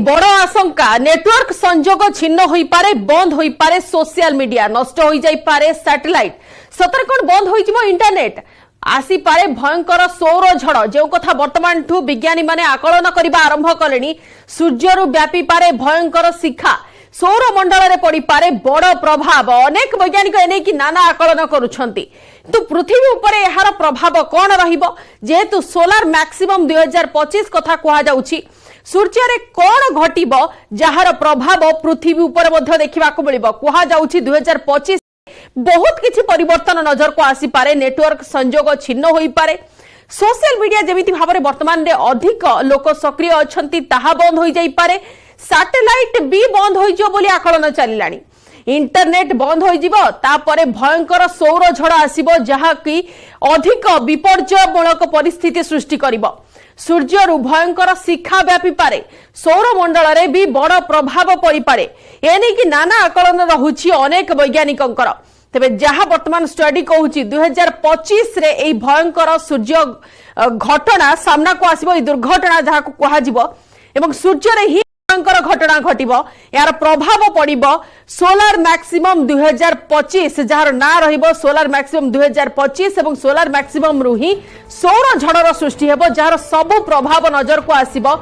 बड़ आशंका नेटवर्क संजोग छिन्न होई पारे बंद होई पारे सोशल मीडिया नष्ट होई जाई पारे सैटेलाइट सतर कोन बंद होई जिवो इंटरनेट आसी पारे भयंकर सौर झड़ जो कथा वर्तमान ठू विज्ञानी माने आकलन करबा आरंभ कलेनी सूर्यरु व्यापी पारे भयंकर शिखा सौर मंडल रे पड़ी पारे बड़ प्रभाव अनेक वैज्ञानिक एने की नाना आकलन करूछंती तो पृथ्वी ऊपर एहार प्रभाव कौन रहिबो जेहेतु सोलार मैक्सिमम 2025 कथा कहा जाउची सूर्य रे कौन घटिबो जहार प्रभाव पृथ्वी ऊपर मध्ये देखिबाकू मिलिबो कहा जाउची 2025 बहुत किछि परिवर्तन नजर को आसी पारे नेटवर्क संजोग छिन्न होई पारे सोशल मीडिया जेमिति भाबरे वर्तमान रे अधिक लोक सक्रिय अछंती ताहा बंद होई जाई पारे सैटेलाइट भी बंद होई जो बोली आकलन चलिलानी इंटरनेट बंद होई जिवो तापरे भयंकर सौर झड़ आसीबो जहा कि अधिक विपर्ययमूलक परिस्थिति सृष्टि करिवो सूर्यरु भयंकर शिखा व्यापी पारे सौर मंडल रे भी बड़ प्रभाव पड़ी पारे एने कि नाना आकलन रहुछि अनेक वैज्ञानिकंकर तेबे जहा वर्तमान स्टडी कहूछि 2025 रे एई भयंकर सूर्य घटना सामना को आसीबो ई दुर्घटना जहा को कहा जिवो एवं सूर्य रे ही भयंकर घटना घटिबो यार प्रभाव पड़िबो सोलार मैक्सिमम 2025 जार ना रहिबो सोलार मैक्सिमम 2025 एवं सोलार मैक्सिमम रु ही सौर झड़र सृष्टि हेबो जार सब प्रभाव नजर को आसीबो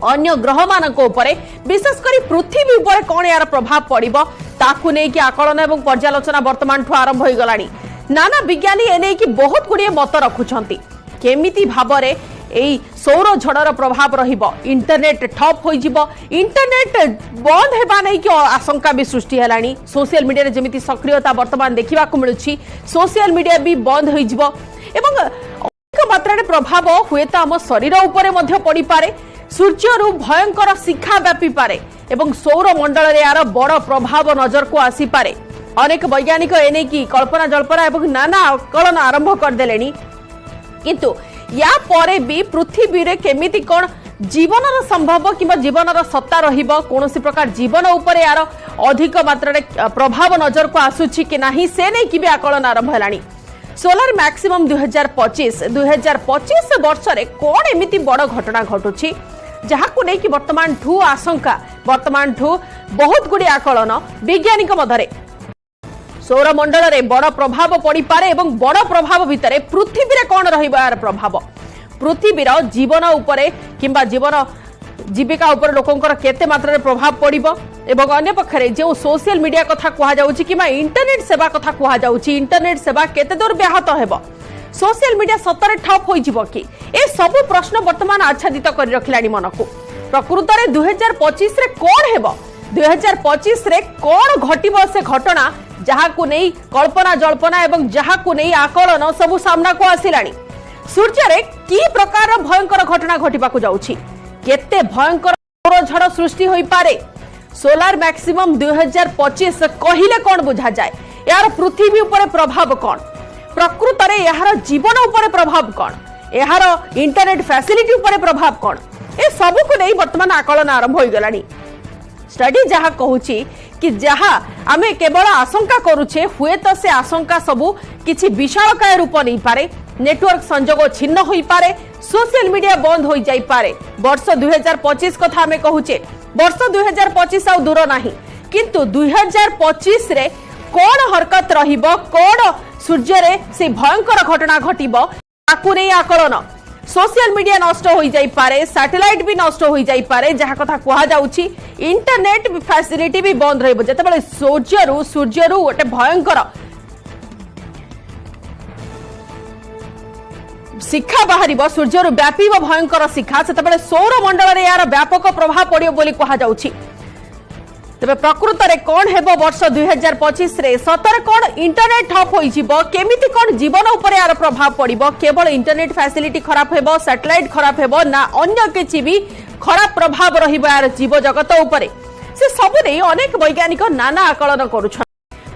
अन्य ग्रह मानक ऊपर विशेष करी पृथ्वी ऊपर कौन यार प्रभाव पड़िबो ताकू नै कि आकलन एवं पर्यालोचना वर्तमान ठु आरंभ होई गलानी नाना विज्ञानी एने कि बहुत गुडिये मत रखुछंती केमिति भाबरे एई सौर झड़र प्रभाव रहिबो इंटरनेट ठप होई जिवो इंटरनेट बंद हेबा नै कि आशंका भी सृष्टि हेलानी सोशल मीडिया रे जेमिति सक्रियता वर्तमान देखिबा को मिलुछि सोशल मीडिया भी बंद होई जिवो एवं अधिक मात्रा रे प्रभाव हुए त हम शरीर ऊपर मध्ये पड़ी पारे सूर्यरु भयंकर शिखा व्यापी पारे एवं सौर मंडल रे यार बड़ प्रभाव नजर को आसी पारे अनेक वैज्ञानिक एने की कल्पना जल्पना एवं नाना आकलन आरंभ कर देलेनी किंतु या परे भी पृथ्वी रे केमिति कोन जीवनर संभव किबा जीवनर सत्ता रहिबो कोनोसी प्रकार जीवन ऊपर यार अधिक मात्रा रे प्रभाव नजर को आसुछि कि नाही से नै कि भी आकलन आरंभ हलानी सोलार मैक्सिमम 2025 वर्ष रे कोन एमिति बड़ घटना घटुछि जहा को नै कि वर्तमान ठू आशंका वर्तमान ठू बहुत गुडी आकलन वैज्ञानिक मधरे सौर मंडल रे बड़ प्रभाव पड़ी पारे एवं बड़ प्रभाव भितरे पृथ्वी रे कोन रहिबो यार प्रभाव पृथ्वी रो जीवन उपरे किंबा जीवन जीविका ऊपर लोकंकर केते मात्रा रे प्रभाव पड़िबो एवं अन्य पक्षरे जो सोशल मीडिया कथा कहा जाउछि किबा इंटरनेट सेवा कथा कहा जाउछि इंटरनेट सेवा केते दूर व्याहत हेबो सोशल मीडिया सतरे ठप होई जिवो कि ए सब प्रश्न वर्तमान आच्छादित कर रखिलानी मनकु प्रकृत रे 2025 रे कोन हेबो 2025 रे कोन घटिबो से घटना जहा को नहीं कल्पना जल्पना एवं जहा को नहीं आकलन सब सामना को आसिलानी सूर्य रे की प्रकार भयंकर घटना घटिबा को जाउछि केते भयंकर सौर झड़ सृष्टि होई पारे सोलार मैक्सिमम 2025 कहिले कोन बुझा जाय यार पृथ्वी ऊपर प्रभाव कोन प्रकृत रे यार जीवन ऊपर प्रभाव कोन यार इंटरनेट फैसिलिटी ऊपर प्रभाव कोन ए सब को नहीं वर्तमान आकलन आरंभ होई गलानी स्टडी जहा कहूची कि जहा आमे केवल आशंका करूछे हुए तो से आशंका सबु किछि विशालकाय रूप नहीं पारे नेटवर्क संजोग छिन्न होई पारे सोशल मीडिया बंद होई जाई पारे वर्ष 2025 कथा आमे कहूचे वर्ष 2025 आ दूर नाही किंतु 2025 रे कोन हरकत रहिबो कोन सूर्य रे से भयंकर घटना घटिबो ताकू नै आकलन सोशल मीडिया नष्ट होई जाई पारे सैटेलाइट भी नष्ट होई जाई पारे जहा कथा कहा जाउछि इंटरनेट फैसिलिटी भी बंद रहइबो जतबेले सूर्यरु ओटे भयंकर शिखा बाहरिबो सूर्यरु व्यापीबो भयंकर शिखा सेतबेले सौर मंडल रे यार व्यापक प्रभाव पड़ियो बोली कहा जाउछि तबे प्रकृत रे कोन हेबो वर्ष 2025 रे सतर कोन इंटरनेट ठप होई जिवो केमिति कोन जीवन ऊपर यार प्रभाव पड़िबो केवल इंटरनेट फैसिलिटी खराब हेबो सैटेलाइट खराब हेबो ना अन्य किछि भी खराब प्रभाव रहिबो यार जीव जगत ऊपर से सब नै अनेक वैज्ञानिक नाना आकलन करूछ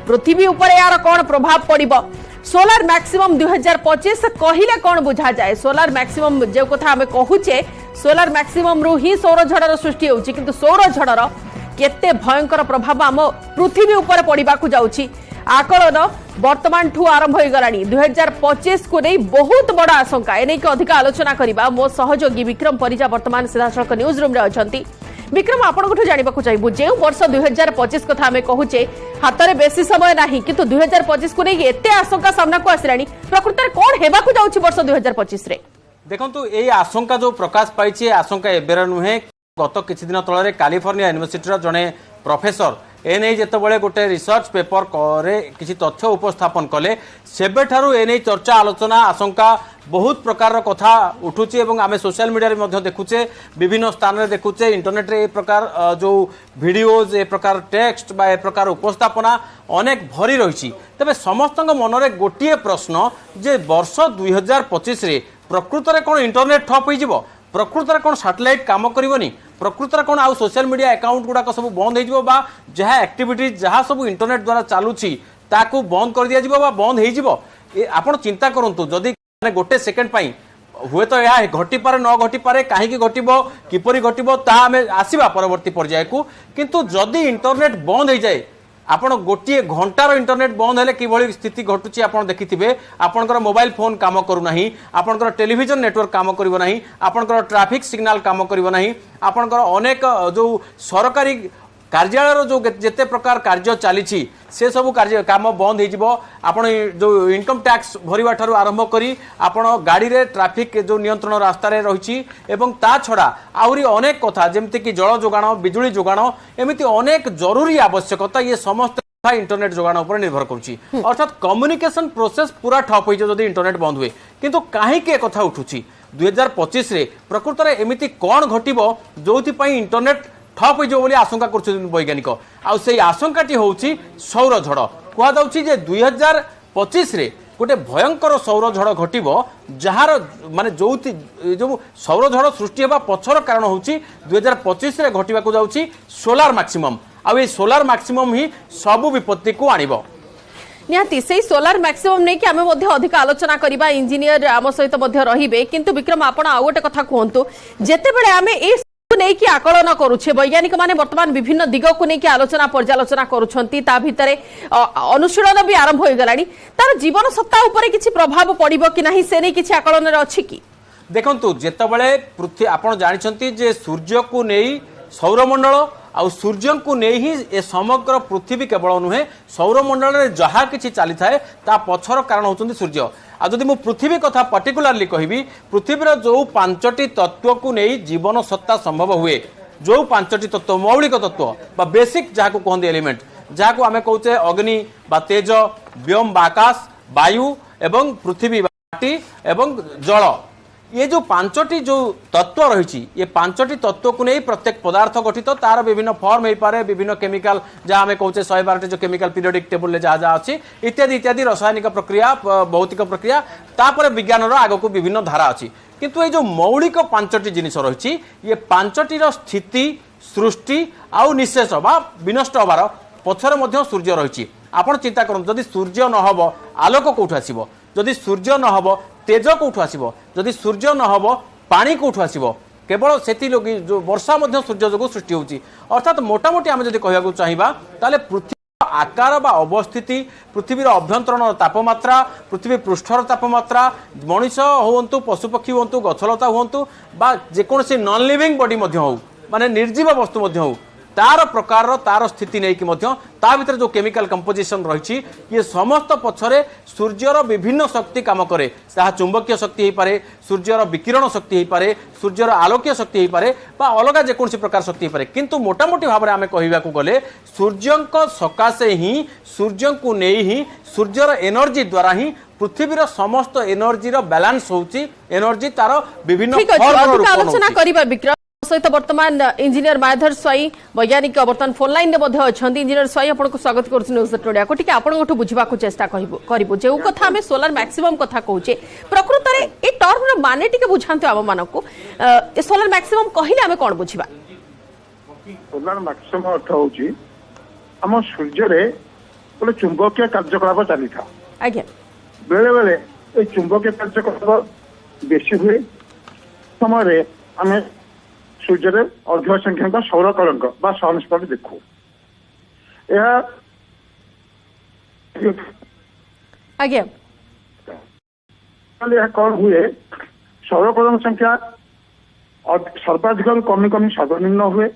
पृथ्वी ऊपर यार कोन प्रभाव पड़िबो सोलार मैक्सिमम 2025 कहिले कोन बुझा जाय सोलार मैक्सिमम जे कथा हमें कहूचे सोलार मैक्सिमम रु ही सौर झड़र सृष्टि होउची किंतु सौर झड़र केते भयंकर प्रभाव आम पृथ्वी ऊपर पड़िबा को जाउची आकलन वर्तमान ठू आरंभ हो गलानी 2025 को नहीं बहुत बड़ आशंका एने अधिक आलोचना करबा मो सहयोगी विक्रम परिजा वर्तमान सीधासलख न्यूज रूम रे अछंती विक्रम आपको जानवा चाहिए जो वर्ष 2025 कथा आम कहूचे हाथ में बेसी समय ना कि 2025 को नहीं एत आशंका सामना को आसला प्रकृत में कौन होगा जाऊँगी वर्ष 2025 रे देखो ये आशंका जो प्रकाश पाई आशंका एबेर नुहे गत किछि दिन तले कैलिफोर्निया यूनिवर्सिटी जड़े प्रोफेसर एने जितेबाला गोटे रिसर्च पेपर किसी तथ्य उपस्थापन कले सेबेठारु एने चर्चा आलोचना आशंका बहुत प्रकार कथा उठुची एवं आमे सोशल मीडिया रे देखुचे विभिन्न स्थान रे देखुचे इंटरनेट रे ए प्रकार जो वीडियोज ए प्रकार टेक्स्ट बा ए प्रकार उपस्थापना अनेक भरी रही तेबे समस्त मन रे गोटे प्रश्न जे वर्ष 2025 रे प्रकृत रे कोन इंटरनेट ठप होई जिवो प्रकृत में कौन सैटेलाइट काम करनी प्रकृत में कौन आउ सोशल मीडिया अकाउंट गुड़ाक सब बंद हो जहाँ एक्टिविटीज जहाँ सब इंटरनेट द्वारा चलुची ताकू बंद कर दिया बा बंद हो आप चिंता करूँ जदि गोटे सेकेंड हुए तो यह घटी पारे न घटी पारे कहीं घटब किपरि घटब आम आसवा परवर्ती पर्याय को किंतु जदि इंटरनेट बंद हो जाए आपण गोटे घंटार इंटरनेट बंद हेले किभली स्थिति घटुची आपण देखिथिबे आपणकर मोबाइल फोन काम करू नाही आपणकर टेलीविजन नेटवर्क काम करिवो नाही आपणकर ट्रैफिक सिग्नल काम करिवो नाही आपणकर अनेक जो सरकारी कार्यालय जो जेते प्रकार कार्य चली से सब कार्य काम बंद हो आपण जो इनकम टैक्स भरवा ठारू आरंभ करी आपण गाड़ी रे ट्रैफिक जो नियंत्रण रास्ता रे रही एवं ता छड़ा आहुरी अनेक कथा जमती कि जल जोगाण बिजुली जोगाण एमती अनेक जरूरी आवश्यकता ये समस्त इंटरनेट जोगाण उपर निर्भर करुच्ची अर्थात कम्युनिकेशन प्रोसेस पूरा ठप हो जदि इंटरनेट बंद हुए किंतु कहीं कथा उठुची 2025 रे प्रकृत में एमती कौन घटिबो जोथि इंटरनेट ठप हो आशंका कर वैज्ञानिक आई आशंकाटी हूँ सौर झड़ कहुच्छी 2025 रे गोटे भयंकर सौर झड़ घटब जार माने जो सौर झड़ सृष्टि होगा पछर कारण हूँ 2025 रे घटवाक जाऊँगी सोलार मैक्सिमम आ सोलार मैक्सिमम ही सबु विपत्ति को आणिबो निहाती से सोलार मैक्सिमम नहीं कि आमे मध्य अधिक आलोचना करबा इंजीनियर आम सहित मध्य रहिबे किंतु विक्रम आपण आ गोटे कथा कहंतु जेते बेले आमे ए नहीं कि आकलन करुछे वैज्ञानिक माने वर्तमान विभिन्न दिग को नहीं कि आलोचना पर्यालोचना करुछंती ता भितरे अनुशीलन भी आरंभ हो गलानी तार जीवन सत्ता ऊपर किछि प्रभाव पड़िबो कि नहीं से नहीं किछि आकलन रे अछि कि देखंतु जेतेबेले पृथ्वी आपण जानिछंती जे सूर्य को नहीं सौरमंडल आ सूर्य को नहीं ही ए समग्र पृथ्वी केवल नुहे सौरमंडल में जहाँ किसी चली थाए ता पछर कारण होचंती सूर्य आ जदि मु पृथ्वी कथा पर्टिकुलारली कहिबी पृथ्वीर जो 5टी तत्व को नहीं जीवन सत्ता संभव हुए जो 5टी तत्व मौलिक तत्व बा बेसिक जहाँ को कहते एलिमेंट जहाँ को आमे कहचे अग्नि बा तेज व्योम बा आकाश वायु एवं पृथ्वी माटी एवं जल ये जो 5टी जो तत्व रही ये 5टी तत्व को नहीं प्रत्येक पदार्थ गठित तार विभिन्न फॉर्म हो पारे विभिन्न केमिकल जहाँ आम कहचे 112 जो केमिकल पीरियोडिक टेबल जहाँ जहाँ अच्छी इत्यादि इत्यादि रासायनिक प्रक्रिया भौतिक प्रक्रिया तापर विज्ञान आग को विभिन्न धारा अच्छी किंतु ये जो मौलिक 5टी जिनिस रही ये 5टीर स्थिति सृष्टि आउ निशेष बा विनष्ट हबार पछरे मध्य सूर्य रही आपण चिंता करूँ जदि सूर्य न हब आलोक कौटू आसब जदि सूर्य न हब तेज कौटू आसब जदि सूर्य न हब पानी कौटू आसब केवल से जो वर्षा सूर्य जो सृष्टि होती अर्थात मोटामोटी आम जब कहूँ चाहिए ताले पृथ्वी आकार बा अवस्थिति पृथ्वीर अभ्यंतरण तापमात्रा पृथ्वी पृष्ठर तापमात्रा मनीष हूँ पशुपक्षी हूँ गछलता हूँ बा जेकोसी नॉन लिविंग बॉडी हो माने निर्जीव वस्तु हो तार प्रकार तार स्थिति नहीं कि ता भीतर जो केमिकल कंपोजिशन रही ये समस्त पछरे सूर्यर विभिन्न शक्ति काम करे ताहा चुंबकीय शक्ति हो पारे सूर्यर विकिरण शक्ति हो पारे सूर्यर आलोकीय शक्ति हो पारे बा अलग जेकोसी प्रकार शक्ति हो पारे किंतु मोटामोटी भाव में आम कहवाक गले सूर्यंक सकाशे ही सूर्य को नहीं ही सूर्यर एनर्जी द्वारा ही पृथ्वीर समस्त एनर्जी बैलेंस होची एनर्जी तार विभिन्न आलोचना करिबा विक्रम सहित वर्तमान इंजीनियर मायाधर स्वाई वैज्ञानिक वर्तमान फोन लाइन में इंजीनियर स्वाई आपको स्वागत करुडिया को टी आपको बुझा चेष्टा करूँ जो कथा आम सोलार मैक्सिमम कथा कहचे प्रकृत में ये टर्म माने टी बुझाते आम मान को सोलार मैक्सिमम कहले आम कौन बुझा सोलार मैक्सिमम अर्थ हूँ आम सूर्य गोटे चुंबकीय कार्यकलाप चली था आज्ञा बेले बेले चुंबकीय कार्यकलाप बेसी हुए समय आम सूर्य अधिक संख्यक सौर कलंक सनस्पट देखू कौन हुए सौर कलंक संख्या सर्वाधिक कमी कमी सर्वनिम्न हुए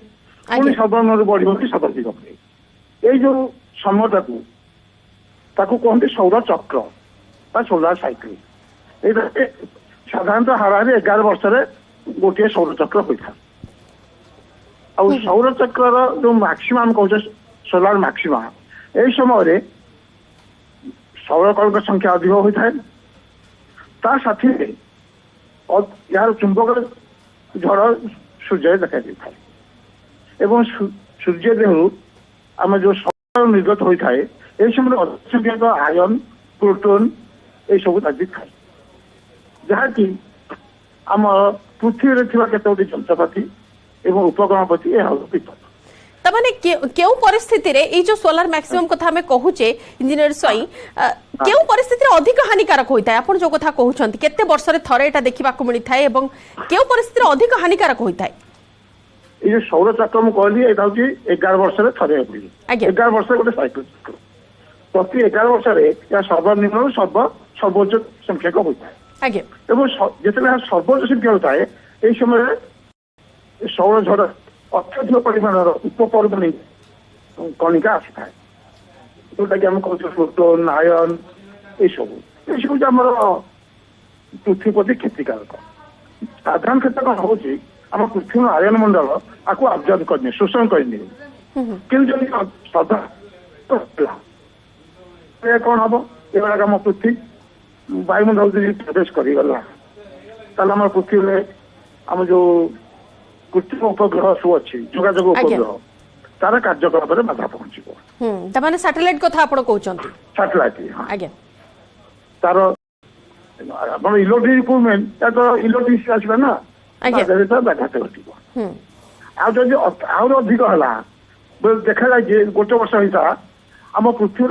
पुणी सर्वनिम्न बढ़ शताब्दी ये जो समय कहते सौर चक्र सोलार साइकिल ये साधारणतः हाराहारी 11 वर्ष गोटे सौर चक्र होता है सौर चक्र जो मैक्सिमम कहे सोलार मैक्सिमा यही समय सौर कल संख्या अधिक होता है ता साथी यार चुंबक झड़ सूर्य देखा देता है एवं सूर्य देहु आम जो सौर निर्गत होता है यही समय अधिक संख्यक आयन प्रोटोन ये सब दाबी थाए जहाँकि आम पृथ्वी केतोटी जंत्रपाति एवं उपकरण प्रति यह विपद तमाने केउ परिस्थिति रे ए जो सोलार मैक्सिमम कथा हमें कहूचे इंजीनियर स्वाई केउ परिस्थिति रे अधिक हानिकारक होइता है आपण जो कथा कहउछंती केते वर्ष रे थरे एटा देखिबा को मिली थाए एवं केउ परिस्थिति रे अधिक हानिकारक होइता है ये जो सौर चक्र मु कहली एटा होची 11 वर्ष रे थरे होई 11 वर्ष गोटे साइकिल चक्र प्रति 11 वर्ष रे या सर्वनिम्न सर्वोच्च संख्यक होइता है आगे एवं जेतले सर्वोच्च संख्या होता है ए समय सौर झड़ अत्यधिक परिमाण उपपर्वणी कणिका आसी था जोटा कि आम कह प्रोटोन आयन ये सब आम पृथ्वी प्रति क्षतिकारक साधारण क्षेत्र कौन हो आम पृथ्वी आयन मंडल आपको अब्जर्व करनी शोषण करनी कि श्रद्धा कौन हम ये आम पृथ्वी वायुमंडल प्रवेश करगला आम पृथ्वी में आम जो कृत्रिम उपग्रह सब अच्छी जोगाजोग उपग्रह तार कार्यकलाप बाधा पहुंचो सैटेलाइट कथा आपण कहउछंती सैटेलाइट तार अपन इलेक्ट्रिक इक्विपमेंट या तो इलेक्ट्रिक आसला ना बाधा घटो आउ अधिक है देखा जाए गोटे वर्ष होता आम पृथ्वी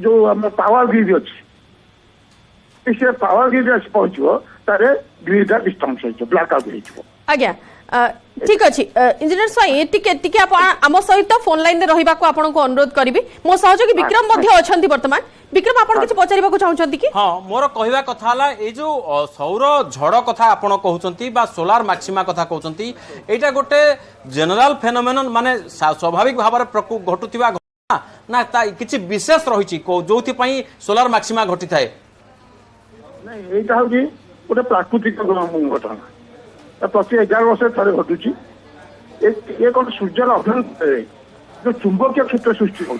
जो आम पावर ग्रिड अच्छी से पावर ग्रिड आस पहुंचो तार ग्रिड डिस्टर्ब हो ब्लैक आउट हो आज्ञा ठीक अच्छी इंजीनियर स्वाई टिके आम सहित फोन लाइन में रहिबा को आपन को अनुरोध करिबी मो सहयोगी विक्रम मध्ये अछंती वर्तमान विक्रम आपन किछ पचारिबा को चाहउछंती कि हां मोर कहिबा कथा हला ए जो सौर झड़ कथा आपन कहउछंती बा सोलार मैक्सिमा कथा कहउछंती एटा गोटे जनरल फेनोमेनन माने स्वाभाविक भाबरे घटुतिबा घटना ना ता किछ विशेष रहिछि जोथि पई सोलार मैक्सिमा घटी थाए नहीं एटा होगी गोटे प्राकृतिक घटना प्रति 11 वर्ष थे घटुची ये कौन सूर्यर अभ्यंतर जो चुंबकीय क्षेत्र सृष्टि होल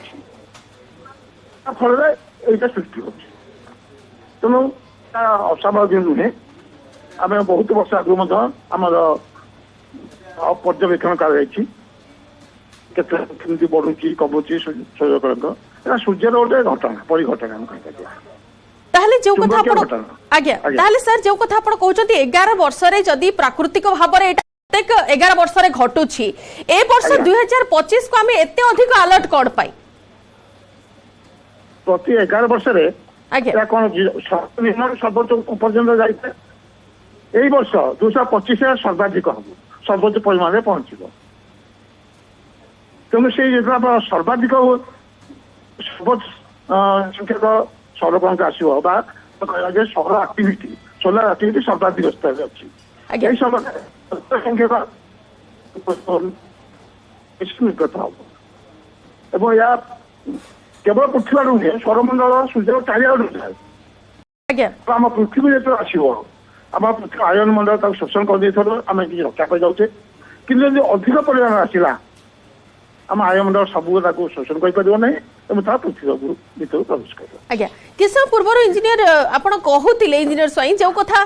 सृष्टि हो तेणु असाभाविक नुहे आम बहुत वर्ष आगे आमर पर्यवेक्षण कर बढ़ुची कमुची सूर्यकलंक सूर्यर गोटे घटना परिघटना कह ताहले जो कथा आपण आज्ञा ताहले सर जो कथा आपण कहउछंती 11 वर्ष रे जदी प्राकृतिक भाव रे प्रत्येक 11 वर्ष रे घटुची ए वर्ष 2025 को हमें एते अधिक अलर्ट कोड पाई प्रति 11 वर्ष रे आज्ञा कोन निर्माण सर्वोच्च पर्यंत जाइते एई वर्ष 2025 रे सर्वाधिक हबो सर्वोच्च परिमाण रे पहुंचबो तेणु से जेतरा सर्वाधिक सर्वोच्च संख्यक सौर कणक आसो कह सौर आक्टिविटी सोलार आक्टिविटी सर्वाधिक स्तर में अच्छी यही समय संख्यक निर्गत हम या केवल पृथ्वी नुहे सौरमंडल सूर्य चारिआडे आम पृथ्वी जो आसो आम पृथ्वी आयन मंडल शोषण कर आम रक्षा कर जाऊे कि अधिक परिमाण आसला आम आयमंडल सब शोषण कर पृथ्वी भर प्रवेश कर आज्ञा किस पूर्व इंजीनियर आपण कहूतिले इंजीनियर स्वाई जो कथा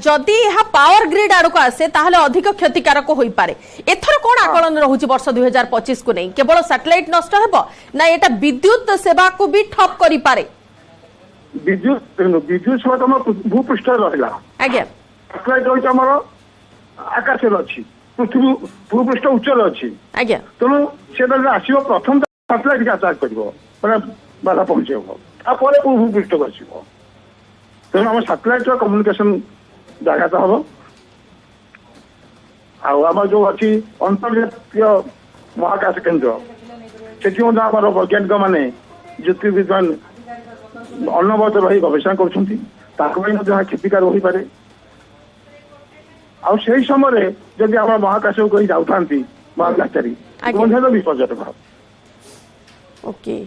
जदि यह पावर ग्रिड आड़ को आसे ताहले अधिक क्षतिकारक होई पारे एथर कोन आकलन रहउची वर्ष 2025 को नहीं केवल सैटेलाइट नष्ट हेबो ना एटा विद्युत सेवा को भी ठप करी पारे विद्युत सेवा तो भूपृष्ठ रहिला आज्ञा सैटेलाइट रही हमर आकाश रे अछि पृथ्वी भूपृष्ठ उच्च रे अछि आज्ञा तेणु से आसो प्रथम सैटेलाइट के आचार कर बाधा पहुंचेब तापर भूपृष्ठ को आसो तेणु आम सैटेलाइट कम्युनिकेशन व्याघात हम आम जो अच्छी अंतर्जातीय महाकाश केन्द्र से वैज्ञानिक माने ज्योतिर्विद्वान अनवरत रही गवेषणा कर क्षतिकार हो पारे से समय जदि आम महाकाश को कहीं जाऊँ ମହାକାଶଚାରୀ ମଧ୍ୟ ବିପର୍ଯ୍ୟୟ ପ୍ରଭାବ। ओके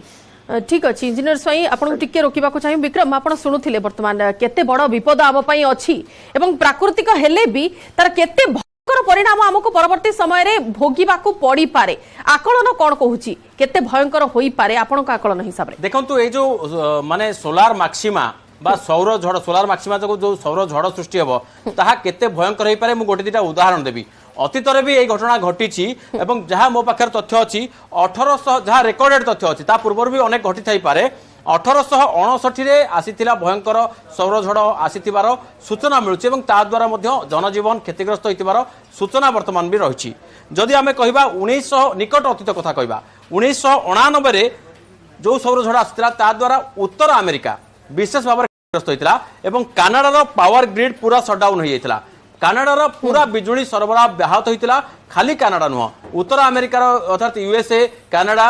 ठीक अच्छे इंजीनियर स्वाई आपन टिके रोकवा चाहिए विक्रम आप शुणुले बर्तमान केते बड़ विपद आम अच्छी एवं प्राकृतिक हेले भी तार केते भयंकर परिणाम आमको परवर्ती समय रे भोगिबाकू पड़ी पारे आकलन कौन कहूची केते भयंकर होई पारे आपन का आकलन हिसाब रे देखंतु ए जो माने सोलार मैक्सिमा बा सौर झड़ सोलार मैक्सिमा जो सौर झड़ सृष्टि हेबो ताहा केते भयंकर होई पारे मु गोटे दिटा उदाहरण देबी अतीत भी यही घटना घटी जहाँ मो पाखे तथ्य अच्छी 1800 जहाँ रेकर्डेड तथ्य अच्छी ता पूर्व भी अनेक घटी थाई पारे 1859 आसीथिला भयंकर सौर झड़ आसीथिबार सूचना मिलुछि एवं ता द्वारा मध्य जनजीवन क्षतिग्रस्त होइतिबार सूचना वर्तमान भी रही जदि आमे कहिबा 1900 निकट अतीत कथा कहिबा 1999 रे जो सौर झड़ आसीथिला ता द्वारा उत्तर अमेरिका विशेष भाव क्षतिग्रस्त होइतिला एवं कनाडार पावर ग्रिड पूरा शटडाउन हो जाइतिला कनाडार पूरा बिजुली सरबराह व्याहत होइतिला खाली कनाडा नुह उत्तर अमेरिकार अर्थात यूएसए कनाडा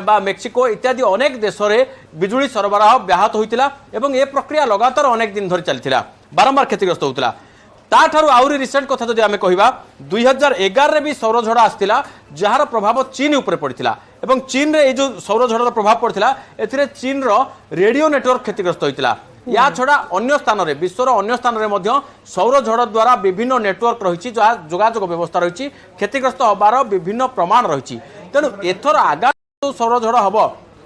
बा मेक्सिको इत्यादि अनेक देश में बिजुली सरबराह व्याहत होइतिला एवं ए प्रक्रिया लगातार अनेक दिन धरी चलतिला बारंबार क्षतिग्रस्त होइतिला ताठारु आउरी रिसेंट कथा जदि आमे कहिबा 2011 रे भी सौर झड़ आस्तिला जहार प्रभाव चीन ऊपर पड़ितिला एवं चीन रे ए जो सौर झड़र प्रभाव पड़ितिला एथिरे चीन रो रेडियो नेटवर्क क्षतिग्रस्त होइतिला या छड़ा अन्य स्थान रे विश्वर अन्य स्थान रे मध्य सौर झड़ द्वारा विभिन्न नेटवर्क रही जोगाजोग व्यवस्था रही क्षतिग्रस्त हबार विभिन्न प्रमाण रही तेणु एथर आगामी सौर झड़ हम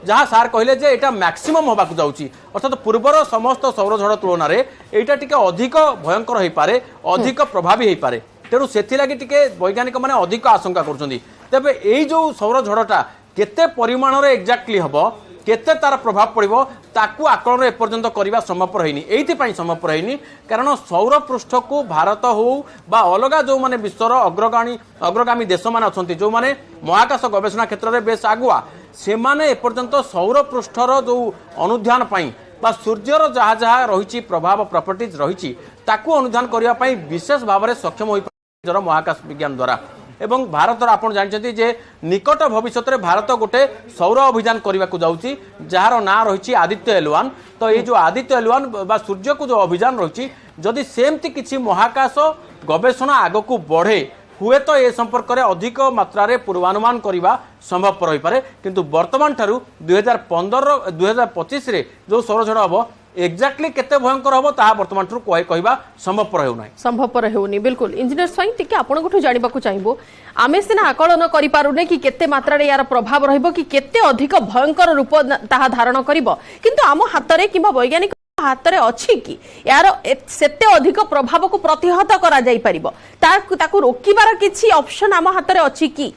जहाँ सार कहले जे एटा मैक्सिमम होबाक जाउची अर्थात पूर्वर समस्त सौर झड़ तुलन में एटा टिके अधिक भयंकर हो पारे अधिक प्रभावी हो पारे तेणु से लगी टिके वैज्ञानिक माने अधिक आशंका करुछंती तेबे एई जो सौर झड़टा केते परिमाण रे एक्जाक्टली हबो केते तार प्रभाव पड़ो ताकू आकलन एपर्यंत करने संभव रही ये संभव रही कारण सौर पृष्ठ को भारत हो बा अलग जो माने विश्वर अग्रगामी देश मान अच्छा जो माने महाकाश गवेषणा क्षेत्र में बेस आगुआ से माने एपर्यंत सौर पृष्ठर जो अनुध्यान पाई बा सूर्यर जहाँ जहाँ रही प्रभाव प्रॉपर्टीज रही ताकू अनुध्यान करने विशेष भाव में सक्षम हो महाकाश विज्ञान द्वारा एवं भारत आपन जानते जे निकट भविष्य में भारत गोटे सौर अभियान करने को जाऊँगी जार ना रही आदित्य L1 तो ये जो आदित्य L1 बा सूर्य को जो अभियान रही जदि सेमती किसी महाकाश गवेषणा आग को बढ़े हुए तो ये संपर्क में अधिक मात्रा रे पूर्वानुमान करने संभव रही पारे किंतु वर्तमान ठारू 2025 रे जो सौर झड़ हम एक्जाक्टली केते भयंकर हम ता वर्तमान ठारू कहबा संभव हेउनाय संभव हेउनी बिल्कुल इंजीनियर स्वाई टिके आपनठू जानिबा को चाहिबो आमे सिना आकलन करि पारुने कि केते मात्रा रे यार प्रभाव रहइबो कि केते अधिक भयंकर रूप ताहा धारण करिवो किंतु आम हातरे किबा वैज्ञानिक हातरे अछि कि यार सेते अधिक प्रभाव को प्रतिहत करा जाई परिबो ताकू रोकिबार किछि ऑप्शन आम हातरे अछि कि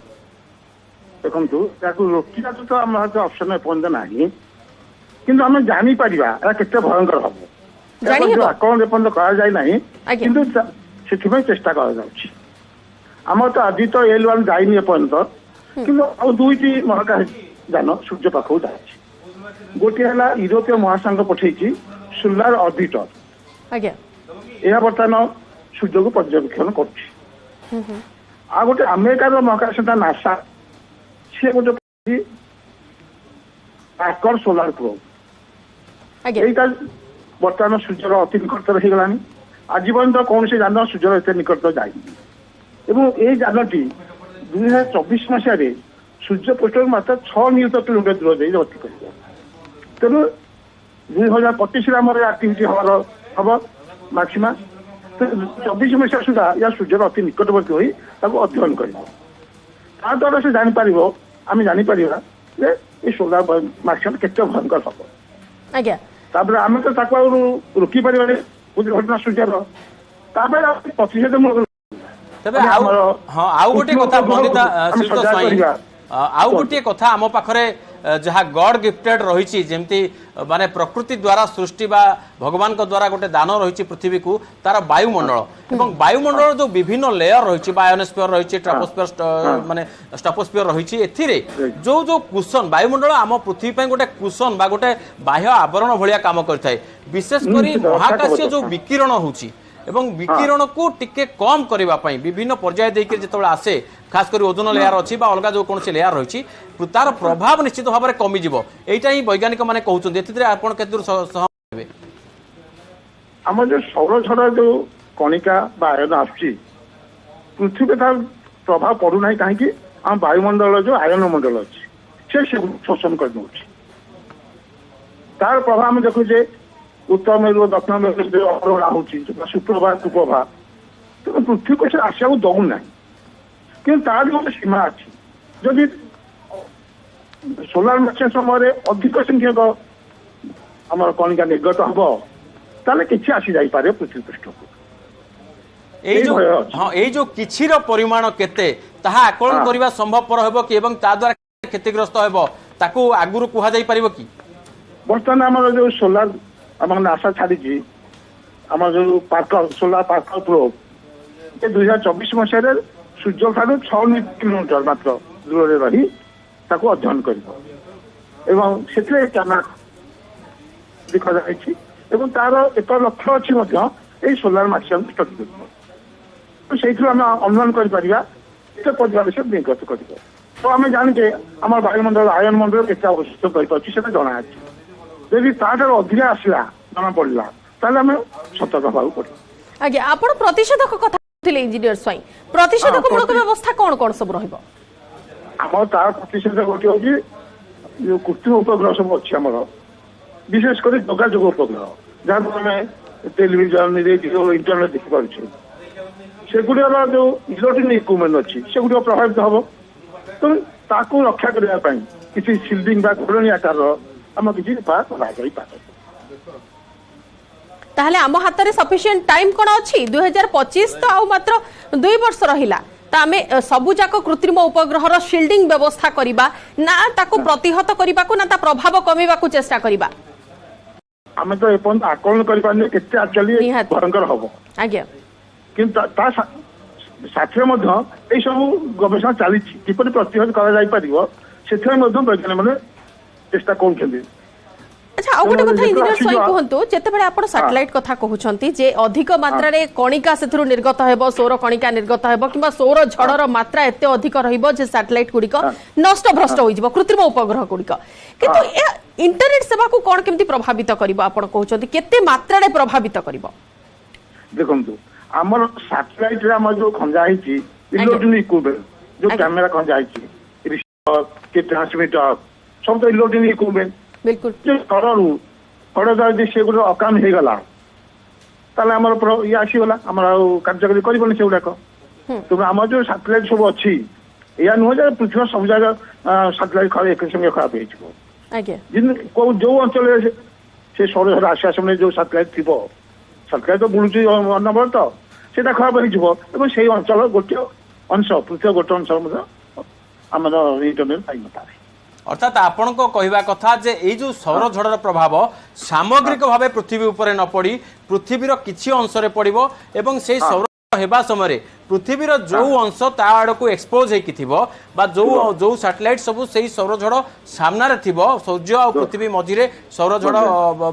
देखंतु ताकू रोकिबा तो आम हातरे ऑप्शन में पहुंच नाही किंतु आम जानी परिबा एटा केते भयंकर हबो जानी हबो आकलन एपन करा जाय नाही किंतु सेथिबे चेष्टा करा जाउछि आम तो आदि तो L1 जाइनी एपन तो किंतु आ दुईटी महाकाश जान सूर्य पाखौ जाछि गोटे हला यूरोपीय महासंघ पठेछि सोलार ऑर्बिटर आज्ञा यह बर्तमान सूर्य को पर्यवेक्षण कर आ गोटे अमेरिकार महाकाश संस्था नासा सी गोटे आकर सोलार प्रोब यहीटा बर्तमान सूर्यर अति निकटतर हो गलानी आज पर्यटन कौन से जान सूर्यर एत निकटतर जाए ये जानटी 2024 मसीह सूर्य पृष्ठ मात्र 6 नियुत किलोमीटर दूर जाए गति कर तेणु 2025 आम एक्टिविटी हम मैक्सिमा 24 मसीहा सुधा या सूर्यर अति निकटवर्ती हो अध्ययन कर द्वारा से जापर आम जापर ये सोलार मैक्सिमा केते भयंकर हम तापर आम तो रोकी पारे घटना सूर्यर प्रतिषेध आउ गोटे कथा बंदिता श्रीयुत स्वाई आउ गोटे कथा आम पाखरे जहाँ गॉड गिफ्टेड रही जमती माने प्रकृति द्वारा सृष्टि बा भगवान को द्वारा गोटे दान रही पृथ्वी को तार वायुमंडल एवं वायुमंडल जो विभिन्न लेयर रही बायोनोस्फीयर रही ट्रोपोस्फीयर माने स्ट्राटोस्फीयर रही एथिरे जो जो कुशन वायुमंडल आम पृथ्वी पे गोटे कुशन बा गोटे बाह्य आवरण भलिया काम करथाय विशेष करी महाकाशीय जो विकिरण होची एवं विकिरण को टिके कम करबा पई विभिन्न पर्याय देके जेतबे आसे खास करी ओजोन लेयर अछि बा अलगा जो कोनसे लेयर रहिछि तार प्रभाव निश्चित भाव में कमी जीवो एटा ही वैज्ञानिक माने कहउछन एतिरे आपण केतुर सहमत हेबे हम जो सौर झड़ जो कणिका बा आयन आछि पृथ्वी तार प्रभाव पड़ू नाही काहे कि ଆମ ବାୟୁମଣ୍ଡଳ ଯୋଉ ଆୟନ ମଣ୍ଡଳ ଅଛି ସେ ଶୋଷଣ କରିନେଉଛି। ତାର ପ୍ରଭାବ ଆମେ ଦେଖୁଛେ ଉତ୍ତର ମେରୁ ଦକ୍ଷିଣ ମେରୁ ଯୋଉ ଅପରବେଳା ହଉଛି ସୁପ୍ରଭା କୁପ୍ରଭା, ତେଣୁ ପୃଥିବୀକୁ ସେ ଆସିବାକୁ ଦଉନାହିଁ। କିନ୍ତୁ ତାର ଗୋଟେ ସୀମା ଅଛି। ଯଦି ସୋଲାର ମାର୍ଚେଣ୍ଟ ସମୟରେ ଅଧିକ ସଂଖ୍ୟକ ଆମର କଣିକା ନିର୍ଗତ ହବ ତାହେଲେ କିଛି ଆସି ଯାଇପାରେ ପୃଥିବୀ ପୃଷ୍ଠକୁ। এই যে কিছির পরিমাণ কেতে তাহা আকলন করা সম্ভবপর হব কি এবং তা দ্বারা ক্ষতিগ্রস্ত হব তাকু আগুরু কুহা যাই পারিব কি? বর্তমান আমার যে সোলার আমার নাসা ছাড়িছি আমার যে পার্কর সোলার পার্কর প্রোব 2024 মସିହାରେ ସୂର୍ଯ୍ୟ ଠାରୁ 6 କିଲୋମିଟର ମାତ୍ର ଦୂରରେ ରହି ତାକୁ ଅଧ୍ୟୟନ କରିବ ଏବଂ ସେଥିରେ କ୍ୟାମେରା ଦେଖାଯାଇଛି ଏବଂ ତାର ଏକ ଲକ୍ଷ୍ୟ ଅଛି ମଧ୍ୟ এই সোଲାର ମାଧ୍ୟମରେ ଷ୍ଟଡି କରିବ। ସେଇଥିରୁ ଆମେ ଅନୁମାନ କରିପାରିବା କେତେ ପରିମାଣ ସେ ନିର୍ଗତ କରିବ। ତ ଆମେ ଜାଣିଛେ ଆମର ବାୟୁମଣ୍ଡଳ ଆୟନ ମଣ୍ଡଳ କେତେ ଅବଶିଷ୍ଟ କରିପାରୁଛି ସେଟା ଜଣାଅଛି। ଯଦି ତାଠାରୁ ଅଧିକା ଆସିଲା ଜଣା ପଡିଲା ତାହେଲେ ଆମେ ସତର୍କ ହେବାକୁ ପଡିବ। ଆଜ୍ଞା, ଆପଣ ପ୍ରତିଷେଧକ କଥା କହୁଥିଲେ ଇଞ୍ଜିନିୟର ସ୍ୱାଇଁ, ପ୍ରତିଷେଧକ ମୂଳକ ବ୍ୟବସ୍ଥା କଣ କଣ ସବୁ ରହିବ? ଆମର ତାର ପ୍ରତିଷେଧକ ଗୋଟିଏ ହଉଛି ଯୋଉ କୃତ୍ରିମ ଉପଗ୍ରହ ସବୁ ଅଛି ଆମର, ବିଶେଷ କରି ଯୋଗାଯୋଗ ଉପଗ୍ରହ ଯାହାକୁ ଆମେ ଟେଲିଭିଜନ ରେଡିଓ ଇଣ୍ଟରନେଟ ଦେଖିପାରୁଛେ, ସେଗୁଡିକର ଯୋଉ ଇଲେକ୍ଟ୍ରୋନିକ ଇକ୍ୟୁପମେଣ୍ଟ ଅଛି ସେଗୁଡିକ ପ୍ରଭାବିତ ହବ। ତେଣୁ ତାକୁ ରକ୍ଷା କରିବା ପାଇଁ କିଛି ସିଲ୍ଡିଂ ବା ଘୋଡ଼ଣୀ ଆକାରର ଆମ କିଛି ଉପାୟ କରାଯାଇପାରେ। ତାହେଲେ ଆମ ହାତରେ ସଫିସିଏଣ୍ଟ ଟାଇମ କଣ ଅଛି? 2025 ତ ଆଉ ମାତ୍ର 2 ବର୍ଷ ରହିଲା। ତ ଆମେ ସବୁ ଯାକ କୃତ୍ରିମ ଉପଗ୍ରହର ସିଲ୍ଡିଂ ବ୍ୟବସ୍ଥା କରିବା ନା ତାକୁ ପ୍ରତିହତ କରିବାକୁ ନା ତା ପ୍ରଭାବ କମେଇବାକୁ ଚେଷ୍ଟା କରିବା? ଆମେ ତ ଏପର୍ଯ୍ୟନ୍ତ ଆକଳନ କରିପାରିଲେ କେତେ ଆକ୍ଚୁଆଲି ଭୟଙ୍କର ହବ। ଆଜ୍ଞା, କିନ୍ତୁ ତା ସାଥିରେ ମଧ୍ୟ ଏଇ ସବୁ ଗବେଷଣା ଚାଲିଛି କିପରି ପ୍ରତିହତ କରାଯାଇପାରିବ ସେଥିପାଇଁ ମଧ୍ୟ ବୈଜ୍ଞାନିକମାନେ ଚେଷ୍ଟା କରୁଛନ୍ତି। আচ্ছা, ଆଉ ଗୋଟେ କଥା ଇଞ୍ଜିନିୟର ସ୍ୱାଇଁ କୁହନ୍ତୁ, ଯେତେବେଳେ ଆପଣ ସାଟେଲାଇଟ କଥା କହୁଛନ୍ତି ଯେ ଅଧିକ ମାତ୍ରାରେ କଣିକା ସେଥିରୁ ନିର୍ଗତ ହେବ, ସୌର କଣିକା ନିର୍ଗତ ହେବ କିମ୍ବା ସୌର ଝଡ଼ର ମାତ୍ରା ଏତେ ଅଧିକ ରହିବ ଯେ ସାଟେଲାଇଟ ଗୁଡ଼ିକ ନଷ୍ଟ ଭ୍ରଷ୍ଟ ହୋଇଯିବ, କୃତ୍ରିମ ଉପଗ୍ରହ ଗୁଡ଼ିକ। କିନ୍ତୁ ଇଣ୍ଟରନେଟ ସେବାକୁ କଣ କେମିତି ପ୍ରଭାବିତ କରିବ ଆପଣ କହୁଛନ୍ତି, କେତେ ମାତ୍ରାରେ ପ୍ରଭାବିତ କରିବ? ଦେଖନ୍ତୁ, ଆମର ସାଟେଲାଇଟ ରେ ଆମର ଯୋଉ ଖଞ୍ଜା ହେଇଛି ଇଲେକ୍ଟ୍ରୋନିକ ଇକ୍ୟୁପମେଣ୍ଟ, ଯୋଉ କ୍ୟାମେରା ଖଞ୍ଜା ହେଇଛି, ରିସିଭର କି ଟ୍ରାନ୍ସମିଟର ସବୁ ତ ଇଲେକ୍ଟ୍ରୋନିକ ଇକ୍ୟୁପମେଣ୍ଟ। ବିଲକୁଲ ଖଡ଼ ଯଦି ସେଗୁଡିକ ଅକାମ ହେଇଗଲା ତାହେଲେ ଆମର ଇଏ ଆସିଗଲା, ଆମର ଆଉ କାର୍ଯ୍ୟକାରୀ କରିବନି ସେଗୁଡାକ। ତେଣୁ ଆମର ଯୋଉ ସାଟେଲାଇଟ ସବୁ ଅଛି ଏଇଆ ନୁହଁ ଯେ ପୃଥିବୀର ସବୁ ଜାଗା ସାଟେଲାଇଟ ଏକା ସଙ୍ଗେ ଖରାପ ହେଇଯିବ। ଯୋଉ ଅଞ୍ଚଳରେ ସେ ସୌରଝଡ଼ ଆସିବା ସମୟରେ ଯୋଉ ସାଟେଲାଇଟ ଥିବ, ସାଟେଲାଇଟ ତ ବୁଲୁଛି ଅନବରତ, ସେଇଟା ଖରାପ ହେଇଯିବ ଏବଂ ସେଇ ଅଞ୍ଚଳ ଗୋଟିଏ ଅଂଶ ପୃଥିବୀର ଗୋଟେ ଅଂଶ ମଧ୍ୟ ଆମର ଇଣ୍ଟରନେଟ ପାଇନପାରେ। অর্থাৎ আপনার কহা কথা যে এই যে সৌরঝড়র প্রভাব সামগ্রিক ভাবে পৃথিবী উপরে ন পড়ি পৃথিবীর কিছু অংশে পড়ব এবং সেই সৌর হেবা সময় পৃথিবীর যে অংশ তা আড়ক এক্সপোজ হয়েকি বা যে স্যাটেলাইট সবু সেই সৌরঝড় সামনারে থিব, সূর্য আর পৃথিবী মঝিরে সৌরঝড়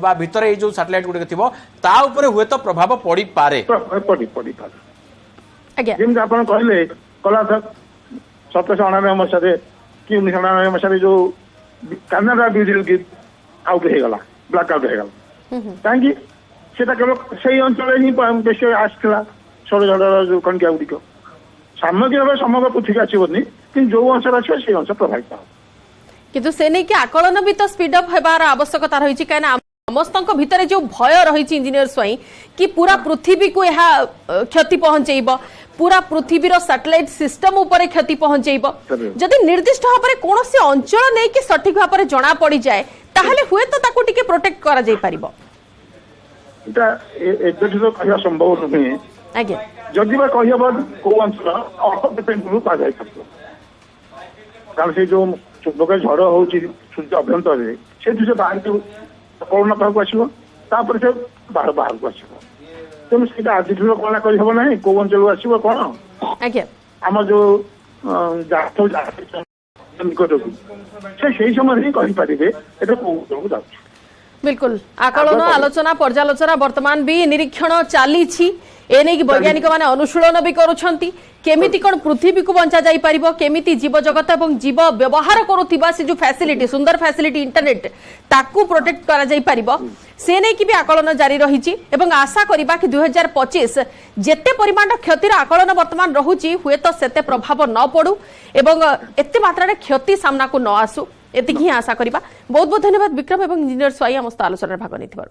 বা ভিতরে এই যে স্যাটেলাইট গুড়িক থিব তা উপরে হুয়েত প্রভাব পড়ি পারে। যেমন আপনার কহিলেন কলা 1799 মସିହାରେ କି 1999 ମସିହାରେ ଯୋଉ କାନାଡା ଡିଜିଟାଲ ଗିଫ୍ଟ ଆଉଟ ହେଇଗଲା, ବ୍ଲାକ୍ ଆଉଟ ହେଇଗଲା, କାହିଁକି? ସେଟା କେବଳ ସେଇ ଅଞ୍ଚଳରେ ହିଁ ବେଶୀ ଆସିଥିଲା ସୌରଝଡ଼ର ଯୋଉ କଣିକା ଗୁଡ଼ିକ। ସାମଗ୍ରିକ ଭାବେ ସମଗ୍ର ପୃଥିବୀ ଆସିବନି, କିନ୍ତୁ ଯୋଉ ଅଂଶରେ ଆସିବ ସେଇ ଅଂଶ ପ୍ରଭାବିତ ହେବ। କିନ୍ତୁ ସେ ନେଇକି ଆକଳନ ବି ତ ସ୍ପିଡ ଅପ୍ ହେବାର ଆବଶ୍ୟକତା ରହିଛି, କାହିଁକିନା ସମସ୍ତଙ୍କ ଭିତରେ ଯୋଉ ଭୟ ରହିଛି ଇଞ୍ଜିନିୟର ସ୍ୱାଇଁ କି ପୁରା ପୃଥିବୀକୁ ଏହା କ୍ଷତି ପହଞ୍ଚେଇବ, पूरा पृथ्वीर सैटेलाइट सिस्टम उपरे क्षति पहुंचेइबो। जदि निर्दिष्ट भाव में कोनोसी अंचल नै कि सठिक भाव में जणा पड़ी जाए ताहले हुए तो ताकू टिके प्रोटेक्ट करा जाय परिबो। एटा एबेठु तो कहिया संभव नहे। आगे जदि बा कहिया को अंचल ऑफ डिपेंड करू पा जाय सकतो, कारण से जो चुंबक झड़ होउची सूर्य अभ्यंतर रे से दुसे बाहर के कोरोना पाक आसीबो, तापर से बाहर बाहर को आसीबो। तेणु सीधा आज कल्पना कर ना कौ अंचल आसो कौन आम जो निकट से समय ही कहींपारे कौ अंचल को जाऊँ। बिल्कुल आकलन आलोचना पर्यालोचना वर्तमान भी निरीक्षण चली एने वैज्ञानिक माने अनुशीलन भी करुछंती केमिति कोन पृथ्वी को बंचा जाई परिबो केमिति जीव जगत एवं जीव व्यवहार करुथिबा से जो फैसिलिटी सुंदर फैसिलिटी इंटरनेट ताकू प्रोटेक्ट करा जाई परिबो से नै कि भी आकलन जारी रहिछि एवं आशा करिबा कि 2025 जेते परिमाण क्षतिर आकलन वर्तमान रहुछि हुए तो सेते प्रभाव न पड़ू एवं एते मात्रा रे क्षति सामना को न आसु एतिक ही आशा करिबा बहुत बहुत धन्यवाद विक्रम एवं इंजीनियर स्वाई आम आलोचना भाग नहीं।